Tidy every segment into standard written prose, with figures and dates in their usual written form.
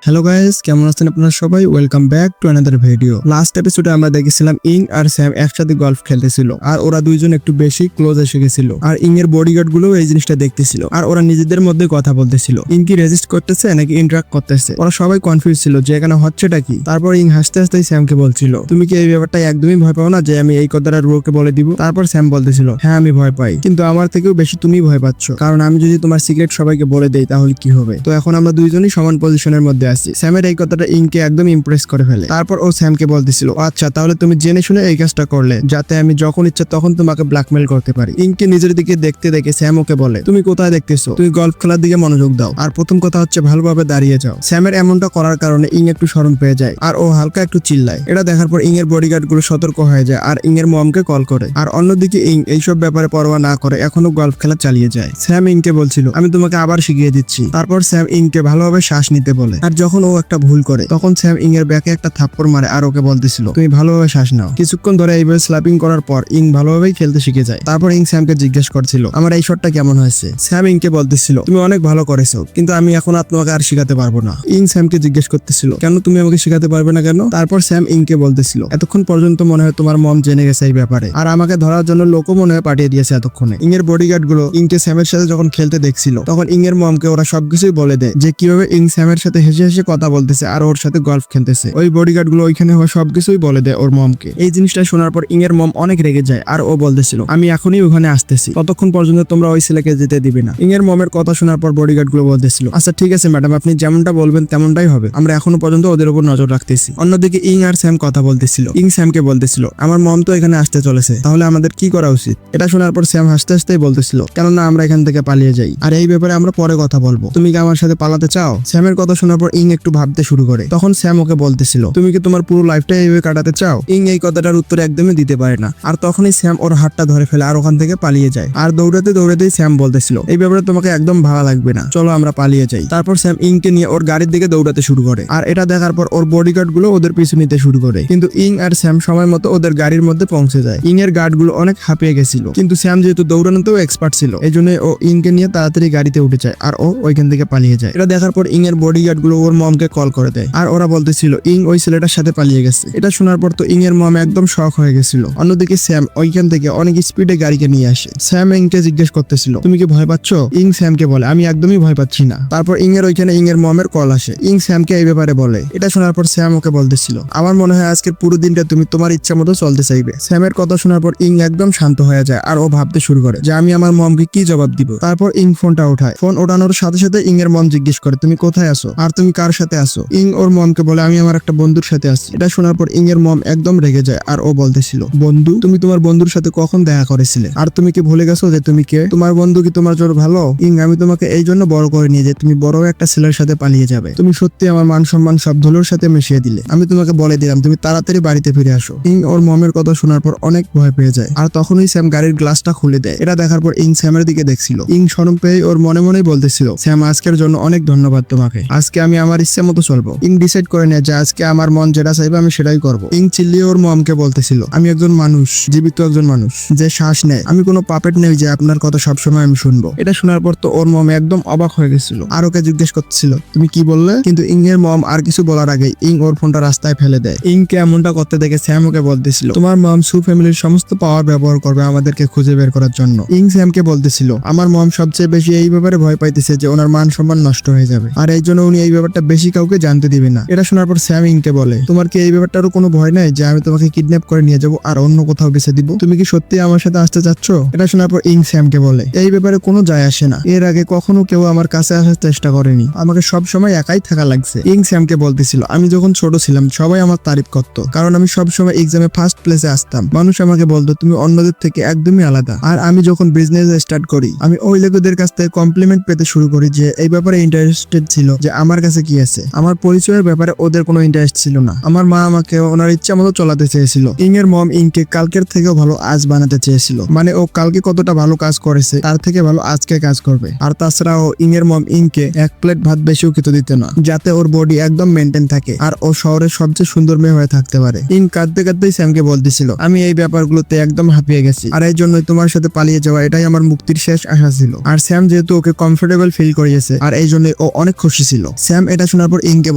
Hello guys, কেমন আছেন আপনারা সবাই? Welcome back to another video. Last এপিসোডে আমরা দেখেছিলাম ইং আর স্যাম একসাথে গলফ খেলতেছিল আর ওরা দুইজন একটু বেশি ক্লোজ এসে গেছিল আর ইং এর বডিগার্ড গুলো এই জিনিসটা দেখতেছিল আর ওরা নিজেদের মধ্যে কথা বলতেছিল। ইং কি রেজিস্ট করতেছে নাকি ইন্টারাক্ট করতেছে? ওরা সবাই কনফিউজ ছিল যে এখানে হচ্ছেটা কি। তারপর ইং হাসতে হাসতেই স্যামকে বলছিল, তুমি কি এই ব্যাপারটা একদমই ভয় পাও না যে আমি এই কথাটা রুকে বলে দিব? তারপর স্যাম বলতেছিল, হ্যাঁ আমি ভয় পাই, কিন্তু আমার থেকেও বেশি তুমি ভয় পাচ্ছ, কারণ আমি যদি তোমার সিক্রেট সবাইকে বলে দেই তাহলে কি হবে? তো এখন আমরা দুইজনই সমান পজিশনের মধ্যে আছি। স্যামের এই কথাটা ইংকে একদম ইমপ্রেস করে ফেলে। তারপর ও স্যামকে বলতেছিল, আচ্ছা তাহলে তুমি জেনে শুনে এই কাজটা করলে যাতে আমি যখন ইচ্ছা তখন তোমাকে ব্ল্যাকমেল করতে পারি। ইংকে নিজের দিকে দেখতে দেখে স্যাম ওকে বলে, তুমি কোথায় দেখতেছো? তুমি গলফ খেলার দিকে মনোযোগ দাও আর প্রথম কথা হচ্ছে ভালোভাবে দাঁড়িয়ে যাও। স্যামের এমনটা করার কারণে ইং একটু শরম পেয়ে যায় আর ও হালকা একটু চিল্লায়। এটা দেখার পর ইং এর বডিগার্ড গুলো সতর্ক হয়ে যায় আর ইং এর মমকে কল করে। আর অন্যদিকে ইং এইসব ব্যাপারে পরোয়া না করে এখনো গলফ খেলা চালিয়ে যায়। স্যাম ইংকে বলছিল, আমি তোমাকে আবার শিখিয়ে দিচ্ছি। তারপর স্যাম ইংকে ভালোভাবে শ্বাস নিতে বলে আর যখন ও একটা ভুল করে তখন স্যাম ইং এর ব্যাকে একটা থাপ্পড় মারে আর ওকে বলতেছিল, তুমি ভালোভাবে শ্বাস নাও। কিছুক্ষণ ধরে এইভাবে স্ল্যাপিং করার পর ইং ভালোভাবেই খেলতে শিখে যায়। তারপর ইং স্যামকে জিজ্ঞেস করছিল, আমার এই শটটা কেমন হয়েছে? স্যাম ইংকে বলতেছিল, তুমি অনেক ভালো করেছো, কিন্তু আমি এখন আর তোমাকে আর শিখাতে পারবো না। ইং স্যামকে জিজ্ঞেস করতেছিল, কেন তুমি আমাকে শিখাতে পারবে না কেন? তারপর স্যাম ইংকে বলতেছিল, এতক্ষণ পর্যন্ত মনে হয় তোমার মম জেনে গেছে এই ব্যাপারে আর আমাকে ধরার জন্য লোকও মনে হয় পাঠিয়ে দিয়েছে এতক্ষণে। ইং এর বডিগার্ড গুলো ইংকে স্যামের সাথে যখন খেলতে দেখছিল তখন ইং এর মমকে ওরা সবকিছুই বলে দেয় যে কিভাবে ইং স্যামের সাথে হেসে হেসে কথা বলতেছে আর ওর সাথে গলফ খেলতেছে। ওই বডিগার্ড গুলো ওইখানে হওয়া সবকিছুই বলে দেয় ওর মমকে। এই জিনিসটা শোনার পর ইং এর মম অনেক রেগে যায় আর ও বলতেছিল, আমি এখনই ওখানে আসতেছি, ততক্ষণ পর্যন্ত তোমরা ওই ছেলেকে যেতে দিবে না। ইং এর মমের কথা শোনার পর বডিগার্ড গুলো বলতেছিল, আচ্ছা ঠিক আছে ম্যাডাম, আপনি যেমনটা বলবেন তেমনটাই হবে, আমরা এখনো পর্যন্ত ওদের উপর নজর রাখতেছি। অন্যদিকে ইং আর স্যাম কথা বলতেছিল। ইং স্যামকে বলতেছিল, আমার মম তো এখানে আসতে চলেছে, তাহলে আমাদের কি করা উচিত? এটা শোনার পর স্যাম হাসতে হাসতেই বলতেছিল, কেননা আমরা এখান থেকে পালিয়ে যাই আর এই ব্যাপারে আমরা পরে কথা বলবো। তুমি কি আমার সাথে পালাতে চাও? স্যামের কথা শোনার পর ইং একটু ভাবতে শুরু করে। তখন স্যাম ওকে বলতেছিল, তুমি কি তোমার পুরো লাইফটা এইভাবে কাটাতে চাও? ইং এই কথাটার উত্তর একদমই দিতে পারে না আর তখনই স্যাম ওর হাতটা ধরে ফেলে আর ওখান থেকে পালিয়ে যায়। আর দৌড়াতে দৌড়াতেই স্যাম বলতেছিল, এই ব্যাপারে তোমাকে একদম ভালো লাগবে না, চলো আমরা পালিয়ে যাই। তারপর স্যাম ইংকে নিয়ে ওর গাড়ির দিকে দৌড়াতে শুরু করে আর এটা দেখার পর ওর বডিগার্ড গুলো ওদের পিছু নিতে শুরু করে, কিন্তু ইং আর স্যাম সময় মতো ওদের গাড়ির মধ্যে পৌঁছে যায়। ইং এর গার্ড গুলো অনেক হাঁপিয়ে গেছিল, কিন্তু স্যাম যেহেতু দৌড়ানোতেও এক্সপার্ট ছিল এই জন্য ও ইংকে নিয়ে তাড়াতাড়ি গাড়িতে উঠে যায় আর ও ওইখান থেকে পালিয়ে যায়। এটা দেখার পর ইং এর বডিগার্ড গুলো ওর মমকে কল করে দেয় আর ওরা বলতেছিল ইং ওই ছেলেটার সাথে পালিয়ে গেছে। এটা শোনার পর তো ইং এর মম একদম শক হয়ে গেছিল। অন্যদিকে স্যাম ওইখান থেকে অনেক স্পিডে গাড়িকে নিয়ে আসে। স্যাম ইংকে জিজ্ঞেস করতেছিল, তুমি কি ভয় পাচ্ছ? ইং স্যামকে বলে, আমি একদমই ভয় পাচ্ছি না। তারপর ইং এর ওইখানে ইং এর মমের কল আসে। ইং স্যামকে এই ব্যাপারে বলে। এটা শোনার পর স্যাম ওকে বলতেছিল, আমার মনে হয় আজকের পুরো দিনটা তুমি তোমার ইচ্ছা মতো চলতে চাইবে। স্যামের কথা শোনার পর ইং একদম শান্ত হয়ে যায় আর ও ভাবতে শুরু করে যে আমি আমার মমকে কি জবাব দিব। তারপর ইং ফোনটা ওঠায়। ফোন ওঠানোর সাথে সাথে ইং এর মম জিজ্ঞেস করে, তুমি কোথায় আসো আর তুমি কার সাথে আসো? ইং ওর মমকে বলে, আমি আমার একটা বন্ধুর সাথে আছি। এটা শোনার পর ইং এর মম একদম রেগে যায় আর ও বলতেছিল, বন্ধু? তুমি তোমার বন্ধুর সাথে কখন দেখা করেছিলে আর তুমি কি ভুলে গেছো যে তুমি কে? তোমার বন্ধু কি তোমার জন্য ভালো? ইং, আমি তোমাকে এই জন্য বড় করে নিয়ে যে তুমি বড় একটা ছেলের সাথে পালিয়ে যাবে। তুমি সত্যি আমার মান সম্মান সব ধুলোর সাথে মিশিয়ে দিলে। আমি তোমাকে বলে দিলাম তুমি তাড়াতাড়ি বাড়িতে ফিরে আসো। ইং ওর মমের কথা শোনার পর অনেক ভয় পেয়ে যায় আর তখনই স্যাম গাড়ির গ্লাসটা খুলে দেয়। এটা দেখার পর ইং স্যামের দিকে দেখছিল। ইং শরম পেয়ে ওর মনে মনেই বলতেছিল, স্যাম আজকের জন্য অনেক ধন্যবাদ তোমাকে, আজকে আমি আমার ইচ্ছে মতো চলবো। ইং ডিসাইড করে নেয় যে আজকে আমার মন যেটা চাইবে আমি সেটাই করবো। ইং চিল্লিয়ে ওর মমকে বলতেছিল, আমি একজন মানুষ, জীবিত একজন মানুষ যে শ্বাস নেয়, আমি কোনো পাপেট নেই যে আপনার কথা সবসময় আমি শুনবো। এটা শোনার পর তো ওর মম একদম অবাক হয়ে গেছিল আর ওকে জিজ্ঞেস করতেছিল, তুমি কি বললে? কিন্তু ইং এর মম আর কিছু বলার আগে ইং ওর ফোনটা রাস্তায় ফেলে দেয়। ইংকে এমনটা করতে দেখে স্যাম ওকে বলতেছিল, তোমার মম সু ফ্যামিলির সমস্ত পাওয়ার ব্যবহার করবে আমাদেরকে খুঁজে বের করার জন্য। ইং স্যামকে বলতেছিল, আমার মম সবচেয়ে বেশি এই ব্যাপারে ভয় পাইতেছে যে ওনার মান সম্মান নষ্ট হয়ে যাবে আর এই জন্য উনি এই ব্যাপারটা বেশি কাউকে জানতে দিবে না। এটা শোনার পর স্যাম ইংকে বলে, তোমার কি এই ব্যাপারটারও কোনো ভয় নাই যে আমি তোমাকে কিডন্যাপ করে নিয়ে যাবো আর অন্য কোথাও বেছে দিব? তুমি কি সত্যি আমার সাথে আসতে চাচ্ছ? এটা শোনার পর ইং স্যামকে বলে, এই ব্যাপারে কোনো যায় আসে না, এর আগে কখনো কেউ আমার কাছে আসার চেষ্টা করেনি, আমাকে সব সময় একাই থাকা লাগছে। ইং স্যামকে বলতেছিল, আমি যখন ছোট ছিলাম সবাই আমার তারিফ করতো কারণ আমি সব সময় এক্সামে ফার্স্ট প্লেসে আসতাম। মানুষ আমাকে বলতো তুমি অন্যদের থেকে একদমই আলাদা। আর আমি যখন বিজনেস স্টার্ট করি আমি ওই লোকদের কাছ থেকে কমপ্লিমেন্ট পেতে শুরু করি যে এই ব্যাপারে ইন্টারেস্টেড ছিল যে আমার কাছে কি আছে। আমার পরিচয়ের ব্যাপারে ওদের কোনো ইন্টারেস্ট ছিল না। আমার মা আমাকে ওনার ইচ্ছা মতো চলাতে চেয়েছিল। ইং এর মম ইংকে কালকের থেকেও ভালো আজ বানাতে চেয়েছিল, মানে ও কালকে কতটা ভালো কাজ করেছে তার থেকে ভালো আজকে কাজ করবে। আর তাছাড়াও ইং এর মম ইংকে এক প্লেট ভাত বেশিও খেতে দিতে না যাতে ওর বডি একদম মেনটেন থাকে আর ও শহরের সবচেয়ে সুন্দর মেয়ে হয়ে থাকতে পারে। ইং কাঁদতে কাঁদতেই স্যামকে বলতেছিল, আমি এই ব্যাপারগুলোতে একদম হাঁপিয়ে গেছি আর এই জন্যই তোমার সাথে পালিয়ে যাওয়া এটাই আমার মুক্তির শেষ আশা ছিল। আর স্যাম যেহেতু ওকে কমফোর্টেবল ফিল করিয়েছে আর এই জন্য ও অনেক খুশি ছিল। স্যাম এটা শোনার পর ইংকে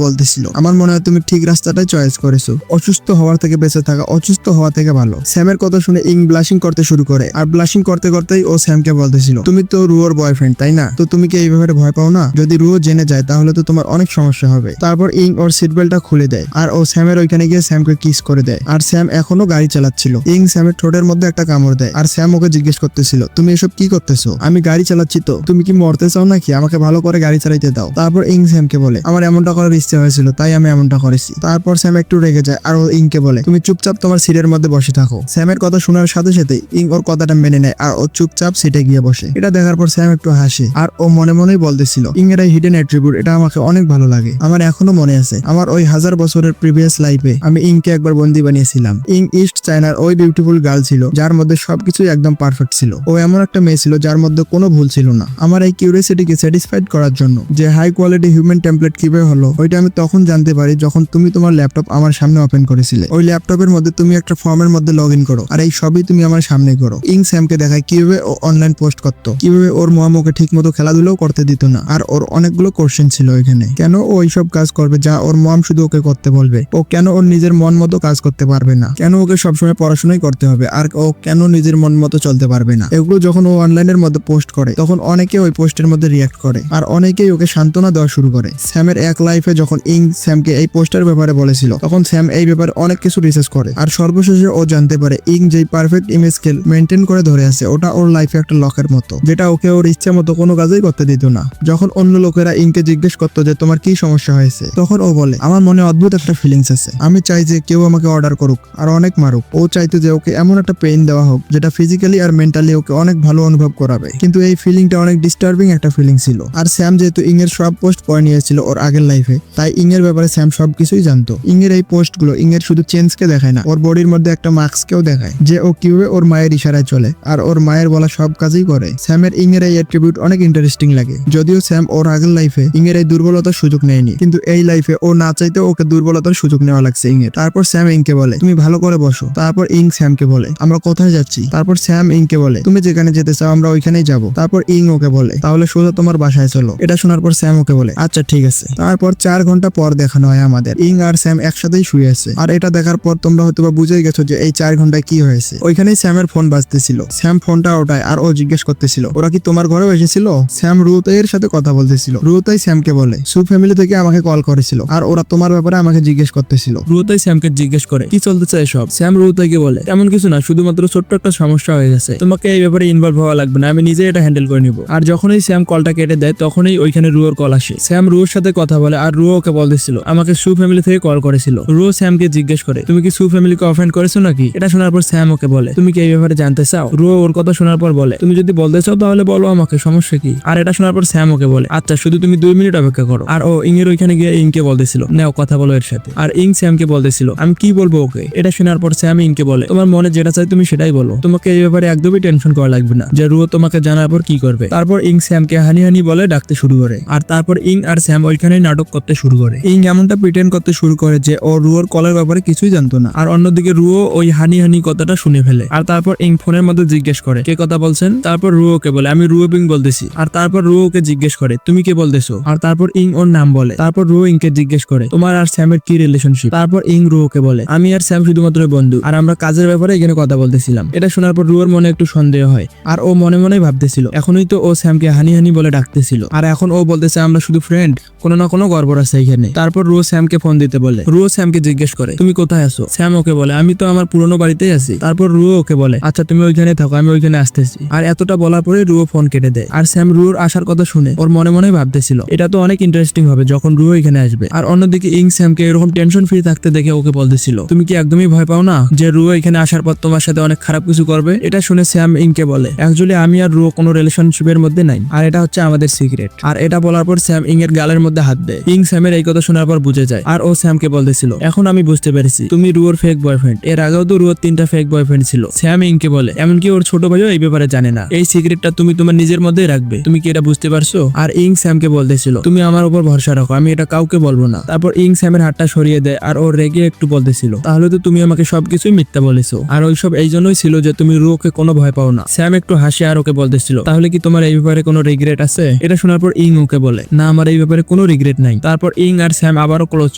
বলতেছিল, আমার মনে হয় তুমি ঠিক রাস্তাটাই চয়েস করেছো। অসুস্থ হওয়ার থেকে বেঁচে থাকা অসুস্থ হওয়া থেকে ভালো। স্যামের কথা শুনে ইং ব্লাশিং করতে শুরু করে, আর ব্লাশিং করতে করতেই ও স্যামকে বলতেছিল, তুমি তো রুয়োর বয়ফ্রেন্ড তাই না? তো তুমি কি এই ব্যাপারে ভয় পাও না? যদি রুয়ো জেনে যায় তাহলে তো তোমার অনেক সমস্যা হবে। তারপর ইং ওর সিট বেল্টটা খুলে দেয় আর ও স্যামের ওইখানে গিয়ে স্যামকে কিস করে দেয়। আর স্যাম এখনো গাড়ি চালাচ্ছিল। ইং স্যামের ঠোঁটের মধ্যে একটা কামড় দেয় আর স্যাম ওকে জিজ্ঞেস করতেছিল, তুমি এসব কি করতেছো? আমি গাড়ি চালাচ্ছি তো, তুমি কি মরতে চাও নাকি? আমাকে ভালো করে গাড়ি চালাইতে দাও। তারপর ইং স্যামকে বলে, আমার এমনটা করার ইচ্ছে হয়েছিল তাই আমি এমনটা করেছি। তারপর স্যাম একটু রেগে যায় আর ও ইংকে বলে, তুমি চুপচাপ তোমার সিটের মধ্যে বসে থাকো। স্যামের কথা শোনার সাথে সাথে ইং ওর কথাটা মেনে নেয় আর ও চুপচাপ সিটে গিয়ে বসে। এটা দেখার পর স্যাম একটু হাসে আর ও মনে মনেই বলতেছিল, ইং এর এই হিডেন অ্যাট্রিবিউট এটা আমাকে অনেক ভালো লাগে। আমার এখনো মনে আছে আমার ওই 1000 বছরের প্রিভিয়াস লাইফে আমি ইংকে একবার বন্দী বানিয়েছিলাম। ইং ইস্ট চায়নার ওই বিউটিফুল গার্ল ছিল যার মধ্যে সবকিছুই একদম পারফেক্ট ছিল। ও এমন একটা মেয়ে ছিল যার মধ্যে কোনো ভুল ছিল না। আমার এই কিউরিওসিটিকে স্যাটিসফাইড করার জন্য যে হাই কোয়ালিটি হিউম্যান টেমপ্লেট কিভাবে হলো ওইটা আমি তখন জানতে পারি যখন তুমি তোমার ল্যাপটপ আমার সামনে ওপেন করেছিলে। ওই ল্যাপটপের মধ্যে তুমি একটা ফর্মের মধ্যে লগ ইন করো আর এই সবই তুমি আমার সামনে করো। ইং স্যামকে দেখায় কিভাবে ও অনলাইন পোস্ট করতো, কিভাবে ওর মম ওকে ঠিক মতো খেলাধুলাও করতে দিত না। আর ওর অনেকগুলো কোশ্চেন ছিল এখানে, কেন ও এইসব কাজ করবে যা ওর মম শুধু ওকে করতে বলবে? ও কেন ওর নিজের মন মতো কাজ করতে পারবে না? কেন ওকে সবসময় পড়াশোনাই করতে হবে আর ও কেন নিজের মন মতো চলতে পারবে না? এগুলো যখন ও অনলাইনের মধ্যে পোস্ট করে তখন অনেকে ওই পোস্টের মধ্যে রিয়াক্ট করে আর অনেকেই ওকে সান্ত্বনা দেওয়া শুরু করে। স্যামের এক লাইফে যখন ইং স্যামকে এই পোস্টের ব্যাপারে বলেছিল তখন স্যাম এই ব্যাপারে অনেক কিছু রিসার্চ করে আর সর্বশেষে ও জানতে পারে ইং যেই পারফেক্ট ইমেজ স্কেল মেনটেন করে ধরে আছে ওটা ওর লাইফে একটা লকের মতো, যেটা ওকে ওর ইচ্ছা মতো কোনো কাজই করতে দিত না। যখন অন্য লোকেরা ইংকে জিজ্ঞেস করতো যে তোমার কি সমস্যা হয়েছে, তখন ও বলে, আমার মনে অদ্ভুত একটা ফিলিংস আছে। আমি চাই যে কেউ আমাকে অর্ডার করুক আর অনেক মারুক। ও চাইতো যে ওকে এমন একটা পেইন দেওয়া হোক যেটা ফিজিক্যালি আর মেন্টালি ওকে অনেক ভালো অনুভব করাবে। কিন্তু এই ফিলিংটা অনেক ডিস্টার্বিং একটা ফিলিং ছিল। আর স্যাম যেহেতু ইং এর সব পোস্ট পড়ে নিয়েছিল ওর আগের লাইফে, তাই ইং এর ব্যাপারে স্যাম সবকিছুই জানতো। ইং এর এই পোস্ট গুলো ইং এর শুধু চেঞ্জকে দেখায় না, ওর বডির মধ্যে একটা মাস্ককেও দেখায় যে ও কিভাবে ওর মায়ের ইশারায় চলে আর ওর মায়ের বলা সব কাজই করে। স্যামের ইং এর এই অ্যাট্রিবিউট অনেক ইন্টারেস্টিং লাগে। যদিও স্যাম ওর আগের লাইফে ইং এর এই দুর্বলতার সুযোগ নেয়নি, কিন্তু এই লাইফে ও না চাইতে ওকে দুর্বলতার সুযোগ নেওয়া লাগছে ইং এর। তারপর স্যাম ইংকে বলে, তুমি ভালো করে বসো। তারপর ইং স্যামকে বলে, আমরা কোথায় যাচ্ছি? তারপর স্যাম ইংকে বলে, তুমি যেখানে যেতে চাও আমরা ওইখানেই যাবো। তারপর ইং ওকে বলে, তাহলে সোজা তোমার বাসায় চলো। এটা শোনার পর স্যাম ওকে বলে, আচ্ছা ঠিক আছে। তারপর 4 ঘন্টা পর দেখানো হয় আমাদের ইং আর স্যাম একসাথেই শুয়ে আছে। আর এটা দেখার পর তোমরা হয়তো বা বুঝেই গেছো যে এই 4 ঘন্টায় কি হয়েছে। ওইখানেই স্যামের ফোন বাজতেছিল। স্যাম ফোনটা ওঠায় আর ও জিজ্ঞেস করতেছিল, ওরা কি তোমার ঘরেও এসেছিল? স্যাম রুতাইয়ের সাথে কথা বলতেছিল। রুতাই স্যামকে বলে, সু ফ্যামিলি থেকে আমাকে কল করেছিল আর ওরা তোমার ব্যাপারে আমাকে জিজ্ঞেস করতেছিল। রুতাই স্যামকে জিজ্ঞেস করে, কি চলতেছে এসব? স্যাম রুতাইকে বলে, তেমন কিছু না, শুধুমাত্র ছোট্ট একটা সমস্যা হয়ে গেছে, তোমাকে এই ব্যাপারে ইনভলভ হওয়া লাগবে না, আমি নিজে এটা হ্যান্ডেল করে নিব। আর যখনই স্যাম কলটা কেটে দেয় তখনই ওইখানে রুয়োর কল আসে। স্যাম রুয়োর সাথে কথা বলে আর রুয়ো ওকে বলতেছিল আমাকে সু ফ্যামিলি থেকে কল করেছিল। রুয়ো স্যামকে জিজ্ঞেস করে, তুমি কি সু ফ্যামিলিকে অফেন্ড করেছো নাকি? এটা শোনার পর স্যাম ওকে বলে, তুমি কি এই ব্যাপারে জানতে চাও? রুয়ো ওর কথা শোনার পর বলে, তুমি যদি বলতে চাও তাহলে বলো আমাকে, সমস্যা কি? আর এটা শোনার পর স্যাম ওকে বলে, আচ্ছা শুধু তুমি 2 মিনিট অপেক্ষা করো। আর ও ইং এর ওইখানে গিয়ে ইংকে বলতেছিল, নাও কথা বলো এর সাথে। আর ইং স্যামকে বলতেছিল, আমি কি বলবো ওকে? এটা শোনার পর স্যাম ইংকে বলে, তোমার মনে যেটা চাই তুমি সেটাই বলো, তোমাকে এই ব্যাপারে একদমই টেনশন করা লাগবে না যে রুয়ো তোমাকে জানার পর কি করবে। তারপর ইং স্যামকে হানি হানি বলে ডাকতে শুরু করে আর তারপর ইং আর স্যাম ওইখানে নাটক করতে শুরু করে। ইং এমনটা প্রিটেন্ড করতে শুরু করে যে ও রুয়োর কলের ব্যাপারে কিছুই জানতো না। আর অন্যদিকে রুয়ো ওই হানি হানি কথাটা শুনে ফেলে। আর তারপর ইং ফোনের মধ্যে জিজ্ঞেস করে, কে কথা বলছেন? তারপর রুয়োকে বলে, আমি রুয়ো বিং বলতেছি। আর তারপর রুয়োকে জিজ্ঞেস করে, তুমি কে বলতেছো? আর তারপর ইং ওর নাম বলে। তারপর রুয়ো ইংকে জিজ্ঞেস করে, তোমার আর স্যামের কি রিলেশনশিপ? তারপর ইং রুয়োকে বলে, আমি আর স্যাম শুধুমাত্র বন্ধু আর আমরা কাজের ব্যাপারে এখানে কথা বলতেছিলাম। এটা শোনার পর রুয়োর মনে একটু সন্দেহ হয় আর ও মনে মনে ভাবতেছিল, এখনই তো ও স্যামকে হানি হানি বলে ডাকতেছিল আর এখন ও বলতেছে আমরা শুধু ফ্রেন্ড, কোনো না কোনো গড়বড় আছে এখানে। তারপর রুয়ো স্যামকে ফোন দিতে বলে। রুয়ো স্যামকে জিজ্ঞেস করে, তুমি কোথায় আছো? স্যাম ওকে বলে, আমি তো আমার পুরনো বাড়িতেই আছি। তারপর রুয়ো ওকে বলে, আচ্ছা তুমি ওইখানে থাকো, আমি ওইখানে আসতেছি। আর এতটা বলার পরে রুয়ো ফোন কেটে দেয়। আর স্যাম রুয়োর আসার কথা শুনে ওর মনে মনে ভাবতেছিল এটা তো অনেক ইন্টারেস্টিং হবে যখন রুয়ো এখানে আসবে। আর অন্যদিকে ইং স্যামকে এরকম টেনশন ফ্রি থাকতে দেখে ওকে বলতেছিল, তুমি কি একদমই ভয় পাও না যে রুয়ো এখানে আসার পর তোমার সাথে অনেক খারাপ কিছু করবে? এটা শুনে স্যাম ইংকে বলে, অ্যাকচুয়ালি আমি আর রুয়ো কোনো রিলেশনশিপের মধ্যে নাই আর এটা হচ্ছে আমাদের সিক্রেট। আর এটা বলার পর স্যাম ইং এর গালের মধ্যে হাত দেয়। ইং স্যামের এই কথা শোনার পর বুঝে যায় আর ও স্যামকে বলতেছিল, এখন আমি বুঝতে পেরেছি তুমি রুয়োর ফেক বয়ফ্রেন্ড। এর আগেও তো রুয়োর 3টা ফেক বয়ফ্রেন্ড ছিল। স্যাম ইংকে বলে, এমনকি ওর ছোট ভাইও এই ব্যাপারে জানে না। এই সিক্রেটটা তুমি তোমার নিজের মধ্যেই রাখবে, তুমি কি এটা বুঝতে পারছো? আর ইং স্যামকে বলতেছিল, তুমি আমার উপর ভরসা রাখো, আমি এটা কাউকে বলবো না। তারপর ইং স্যামের হাতটা সরিয়ে দেয় আর ও রেগে একটু বলতেছিল, তাহলে তো তুমি আমাকে সবকিছুই মিথ্যা বলেছো আর ওইসব এই জন্যই ছিল যে তুমি রুয়োকে কোনো ভয় পাও না। স্যাম একটু হাসি আর ওকে বলতেছিল, তাহলে কি তোমার এই ব্যাপারে কোনো রিগ্রেট আছে? এটা শোনার পর ইং ওকে বলে, না আমার এই ব্যাপারে কোনো রিগ্রেট নাই। তারপর ইং আর স্যাম আবারও ক্লোজ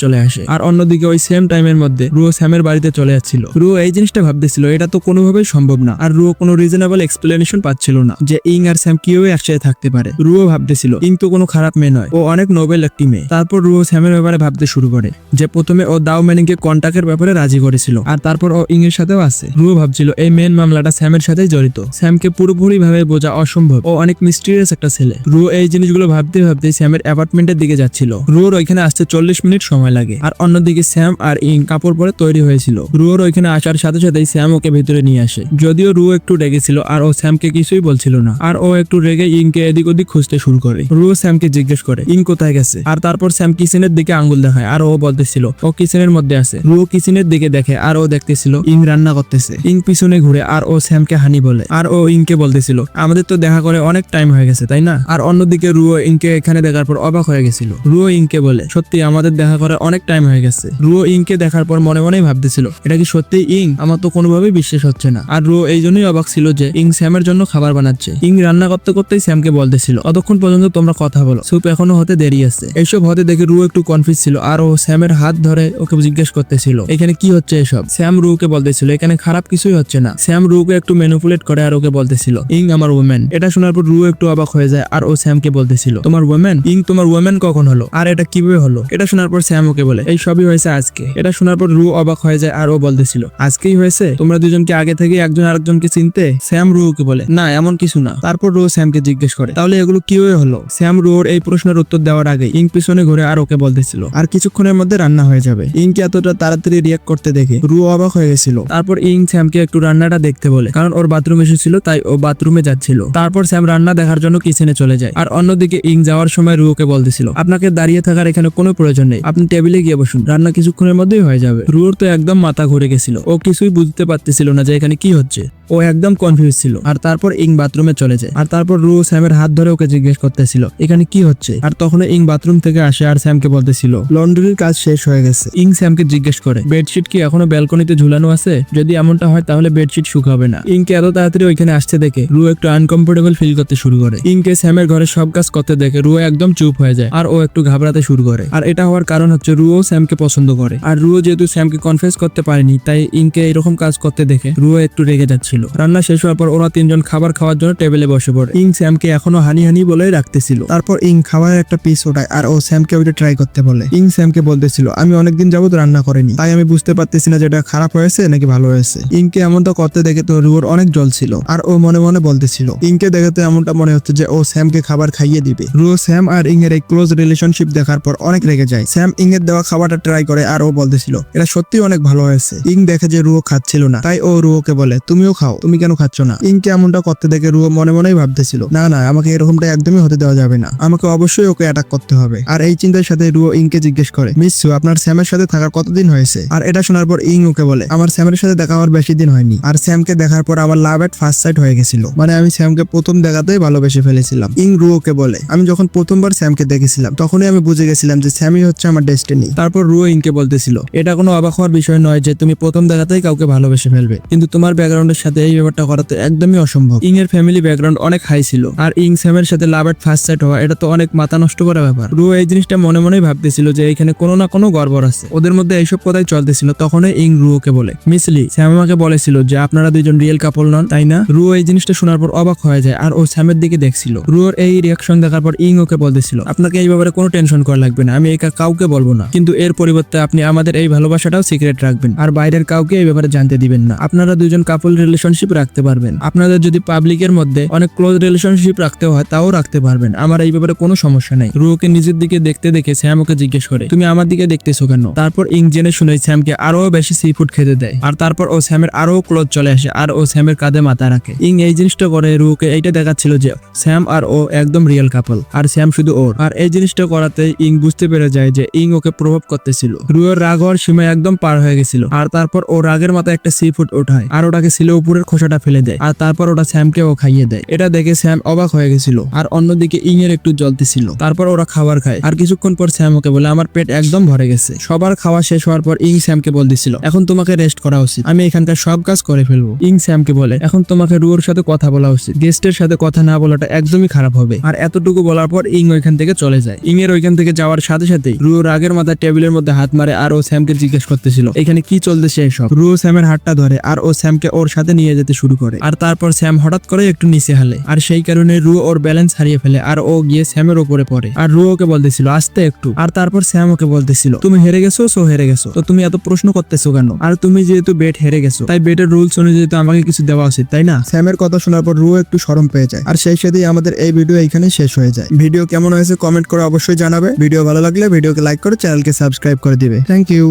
চলে আসে। আর অন্যদিকে ওই সেম টাইমের মধ্যে রুও স্যামের বাড়িতে চলে যাচ্ছিল। রুও এই জিনিসটা ভাবতেছিল এটা তো কোনোভাবেই সম্ভব না, আর রুও কোনো রিজনেবল এক্সপ্লেনেশন পাচ্ছিল না যে ইং আর স্যাম কিভাবে একসাথে থাকতে পারে। রুও ভাবতেছিল ইং তো কোনো খারাপ মেয়ে নয়, ও অনেক নোবেল একটি মেয়ে। তারপর রুও স্যামের ব্যাপারে ভাবতে শুরু করে যে প্রথমে ও দাও ম্যানিংকে কন্টাক্টের ব্যাপারে রাজি করেছিল, আর তারপর ও ইং এর সাথেও আছে। রুও ভাবছিল এই মেন মামলাটা স্যামের সাথেই জড়িত। স্যামকে পুরোপুরি ভাবে বোঝা অসম্ভব, ও অনেক মিস্টিরিয়াস একটা ছেলে। রুও এই জিনিসগুলো ভাবতে ভাবতে স্যামের অ্যাপার্টমেন্টের দিকে যাচ্ছিল। রুওর ওইখানে আসতে 40 মিনিট সময় লাগে, আর অন্যদিকে স্যাম আর ইং কাপড় পরে তৈরি হয়েছিল। রুওর ওইখানে আসার সাথে সাথেই স্যাম ওকে ভিতরে নিয়ে আসে। যদিও রুও একটু রেগেছিল আর ও স্যামকে কিছুই বলছিল না, আর ও একটু রেগে ইংকে এদিক ওদিক খুঁজতে শুরু করে। রুও স্যামকে জিজ্ঞেস করে ইং কোথায় গেছে, আর তারপর স্যাম কিচেনের দিকে আঙ্গুল দেখায় আর ও বলতেছিল ও কিচেনের মধ্যে আছে। রুও কিচেনের দিকে দেখে আর ও দেখতেছিল ইং রান্না করতেছে। ইং পিছনে ঘুরে আর ও স্যামকে হানি বলে, আর ও ইংকে বলতেছিল আমাদের তো দেখা করে অনেক টাইম হয়ে গেছে তাই না। আর অন্যদিকে রুও ইংকে এখানে দেখার পর অবাক হয়ে গেছিল। রুও ইংকে বলে সত্যি আমাদের দেখা করে অনেক টাইম হয়ে গেছে। রুও ইংকে দেখার পর মনে মনেই ভাবতেছিল এটা কি সত্যি ইং, আমার তো কোনোভাবেই বিশ্বাস হচ্ছে না। আর রুও এই জন্যই অবাক ছিল যে ইং স্যামের জন্য খাবার বানাচ্ছে। ইং রান্না করতে করতেই স্যামকে বলতেছিল ততক্ষণ পর্যন্ত তোমরা কথা বলো, স্যুপ এখনো হতে দেরি আছে। এইসব হতে দেখে রুও একটু কনফিউজ ছিল, আর ও স্যামের হাত ধরে ওকে জিজ্ঞেস করতেছিল এখানে কি হচ্ছে এসব। স্যাম রুকে বলতেছিল এখানে খারাপ কিছুই হচ্ছে না। স্যাম রুকে একটু ম্যানিপুলেট করে আর ওকে বলতেছিল ইং আমার ওমেন। এটা শোনার পর রুও একটু অবাক হয়ে যায়, আর ও স্যামকে বলতেছিল তোমার ওমেন? ইং তোমার ওমেন কখন হলো, আর এটা কিভাবে হলো? এটা শোনার পর স্যাম ওকে বলে এই সবই হয়েছে আজকে। এটা শোনার পর রু অবাক হয়ে যায়, আর ও বলতেছিল আজকেই হয়েছে? তোমরা দুজনকে আগে থেকে একজন আরেকজনকে চিনতে? স্যাম রুকে বলে না এমন কিছু না। তারপর রু স্যামকে জিজ্ঞেস করে তাহলে এগুলো কিভাবে হলো? স্যাম রুর এই প্রশ্নের উত্তর দেওয়ার আগে ইং পিছনে ঘুরে আর ওকে বলতেছিল আর কিছুক্ষণের মধ্যে রান্না হয়ে যাবে। ইংকে এতটা তাড়াতাড়ি রিয়াক্ট করতে দেখে রু অবাক হয়ে গেছিল। তারপর ইং স্যামকে একটু রান্নাটা দেখতে বলে, কারণ ওর বাথরুম এসেছিল তাই ও বাথরুমে যাচ্ছিল। তারপর স্যাম রান্না দেখার জন্য কিচেনে চলে যায়, আর অন্যদিকে ইং যাওয়ার সময় রুকে বলতেছিল আপনাকে দাঁড়িয়ে থাকার এখানে কোনো প্রয়োজন নেই, আপনি টেবিলে গিয়ে বসুন, রান্না কিছুক্ষণের মধ্যেই হয়ে যাবে। রুর তো একদম মাথা ঘুরে গেছিল, ও কিছুই বুঝতে পারতেছিল না যে এখানে কি হচ্ছে। ও একদম কনফিউজ ছিল। আর তারপর ইং বাথরুমে চলে যায়, আর তারপর রু স্যামের হাত ধরে ওকে জিজ্ঞেস করতেছিল এখানে কি হচ্ছে। আর তখন ইং বাথরুম থেকে আসে আর স্যামকে বলতেছিল লন্ড্রির কাজ শেষ হয়ে গেছে। ইং স্যামকে জিজ্ঞেস করে বেডশিট কি এখনো ব্যালকনিতে ঝুলানো আছে? যদি এমনটা হয় তাহলে বেডশিট শুকাবে না। ইংকে এত তাড়াতাড়ি ওইখানে আসতে দেখে রু একটু আনকমফোর্টেবল ফিল করতে শুরু করে। ইংকে স্যামের ঘরে সব কাজ করতে দেখে রু একদম চুপ হয়ে যায়, আর ও একটু ঘাবড়াতে শুরু করে। আর এটা হওয়ার কারণ হচ্ছে রুও স্যামকে পছন্দ করে, আর রুও যেহেতু স্যামকে কনফেস করতে পারেনি তাই ইংকে এরকম কাজ করতে দেখে রুও একটু রেগে যাচ্ছিল। রান্না শেষ হওয়ার পর ওরা তিনজন খাবার খাওয়ার জন্য টেবিলে বসে পড়ে। ইং স্যামকে এখনো হানি হানি বলে রাখতেছিল। তারপর ইং খাবারের একটা পিস ওঠায় আর ও স্যামকে ওইটা ট্রাই করতে বলে। ইং স্যামকে বলতেছিল আমি অনেকদিন যাবত রান্না করিনি, তাই আমি বুঝতে পারতেছি না যেটা খারাপ হয়েছে নাকি ভালো হয়েছে। ইংকে এমনটা করতে দেখে তো রুওর অনেক জল ছিল, আর ও মনে মনে বলতেছিল ইংকে দেখে তো এমনটা মনে হচ্ছে যে ও স্যামকে খাবার খাইয়ে দিবে। রুও স্যাম আর ইং এর এই ক্লোজ রিলেশনশিপ দেখার পর অনেক রেগে যায়। স্যাম ইং এর দেওয়া খাবারটা ট্রাই করে আর ও বলতেছিল এটা সত্যি অনেক ভালো হয়েছে। ইং দেখে যে রুও খাচ্ছিল না, তাই ও রুওকে বলে তুমিও খাও, তুমি কেন খাচ্ছ না? ইংকে এমনটা করতে দেখে রুও মনে মনেই ভাবতেছিল না না আমাকে এরকমটা একদমই হতে দেওয়া যাবে না, আমাকে অবশ্যই ওকে অ্যাটাক করতে হবে। আর এই চিন্তার সাথে রুও ইংকে জিজ্ঞেস করে মিস সু আপনার স্যামের সাথে থাকার কতদিন হয়েছে? আর এটা শোনার পর ইং ওকে বলে আমার স্যামের সাথে দেখা হওয়ার বেশি দিন হয়নি, আর স্যামকে দেখার পর আমার লাভ এট ফার্স্ট সাইট হয়ে গেছিল, মানে আমি স্যামকে প্রথম দেখাতেই ভালোবেসে ফেলেছিলাম। ইং রুওকে বলে আমি যখন প্রথমবার স্যামকে দেখেছিলাম তখনই আমি বুঝে গেছিলাম যে স্যামই হচ্ছে আমার ডেস্টিনি। তারপর রুও ইংকে বলতেছিল এটা কোনো অবাক হওয়ার বিষয় নয় যে তুমি প্রথম দেখাতেই কাউকে ভালোবেসে ফেলবে, কিন্তু তোমার ব্যাকগ্রাউন্ডের সাথে এই ব্যাপারটা করা তো একদমই অসম্ভব। ইং এর ফ্যামিলি ব্যাকগ্রাউন্ড অনেক হাই ছিল, আর ইং স্যামের সাথে লাভ এট ফার্স্ট সাইট হওয়া এটা তো অনেক মাথা নষ্ট করা ব্যাপার। রুও এই জিনিসটা মনে মনেই ভাবতেছিল যে এখানে কোনো না কোনো গড়বড় আছে। ওদের মধ্যে এইসব কথাই চলতেছিল। তখনই ইং রুওকে বলে মিসলি স্যাম আমাকে বলেছিল যে আপনারা দুইজন রিয়েল কাপল নন তাই না? রুও এই জিনিসটা শোনার পর অবাক হয়ে যায়, আর ও স্যামের দিকে দেখছিল। রুওর এই রিয়াকশন দেখার পর ইং ওকে বলতেছিল আপনাকে এই ব্যাপারে কোনো টেনশন করা লাগবে না, আমি এটা কাউকে বলবো না, কিন্তু এর পরিবর্তে আপনি আমাদের এই ভালোবাসাটাও সিক্রেট রাখবেন, আর বাইরের কাউকে এই ব্যাপারে জানতে দিবেন না। আপনারা দুজন কাপল রিলেশনশিপ রাখতে পারবেন, আপনাদের যদি পাবলিকের মধ্যে অনেক ক্লোজ রিলেশনশিপ রাখতে হয় তাও রাখতে পারবেন, আমার এই ব্যাপারে কোনো সমস্যা নেই। রুওকে নিজের দিকে দেখতে দেখে স্যাম ওকে জিজ্ঞেস করে তুমি আমার দিকে দেখতেছো কেন? তারপর ইং জেনে শুনে স্যামকে আরো বেশি সি ফুড খেতে দেয়, আর তারপর ও স্যামের আরো ক্লোজ চলে আসে আর ও স্যামের কাঁধে মাথা রাখে। ইং এই জিনিসটা করে রুওকে এইটা দেখাচ্ছিল যে স্যাম আর ও একদম রিয়েল কাপল, আর স্যাম শুধু ওর। আর এই জিনিসটা করাতে ইং বুঝতে পেরে যায় যে ইং ওকে প্রভাব করতেছিল। রুওর রাগ হওয়ার সীমা একদম পার হয়ে গেছিল, আর তারপর ও রাগের মাথায় একটা সি ফুড ওঠায় আর ওটাকে স্লো উপরের খোসাটা ফেলে দেয় আর তারপর ওটা স্যামকেও খাইয়ে দেয়। এটা দেখে স্যাম অবাক হয়ে গেছিল আর অন্যদিকে ইং এর একটু জ্বলতেছিল। তারপর ওরা খাবার খায় আর কিছুক্ষণ পর স্যাম ওকে বলে আমার পেট একদম ভরে গেছে। সবার খাওয়া শেষ হওয়ার পর ইং স্যামকে বলতেছিল এখন তোমাকে রেস্ট করা উচিত, আমি এখানকার সব কাজ করে ফেলবো। ইং স্যামকে বলে এখন তোমাকে রুয়োর সাথে কথা বলা উচিত, গেস্টের সাথে কথা না বলাটা একদমই খারাপ হবে। আর এতটুকু বলার পর ইং ওইখান থেকে চলে যায়। ইং এর ওইখান থেকে যাওয়ার সাথে সাথেই রুয়ো রাগের মাথায় টেবিলের মধ্যে হাত মারে আর ও স্যামকে জিজ্ঞেস করতেছিল এখানে কি চলতেছে এসব। রুয়ো স্যামের হাতটা ধরে আর ও স্যামকে ওর সাথে নিয়ে যেতে শুরু করে আর তারপর স্যাম হঠাৎ করে একটু নিচে হালে আর সেই কারণে রুয়ো ওর ব্যালেন্স হারিয়ে ফেলে আর ও গিয়ে স্যামের উপরে পড়ে। আর রুয়ো ওকে বলতেছিল আস্তে একটু। আর তারপর স্যাম ওকে বলতেছিল তুমি হেরে গেছো, সো হেরে গেছো, তো তুমি এত প্রশ্ন করতেছো কেন? আর তুমি যেহেতু বেট হেরে গেছো তাই বেটের রুলস অনুযায়ী তো আমাকে কিছু দেওয়া উচিত, তাই না? স্যামের কথা শোনার পর রুয়ো একটু শরম পেয়ে যায় আর সেই সাথেই আমাদের এই ভিডিও এখানে শেষ হয়ে যায়। ভিডিও কেমন হয়েছে কমেন্ট করে অবশ্যই জানাবে। ভিডিও ভালো লাগলে ভিডিওকে লাইক করে চ্যানেলকে সাবস্ক্রাইব করে দিবে। Thank you.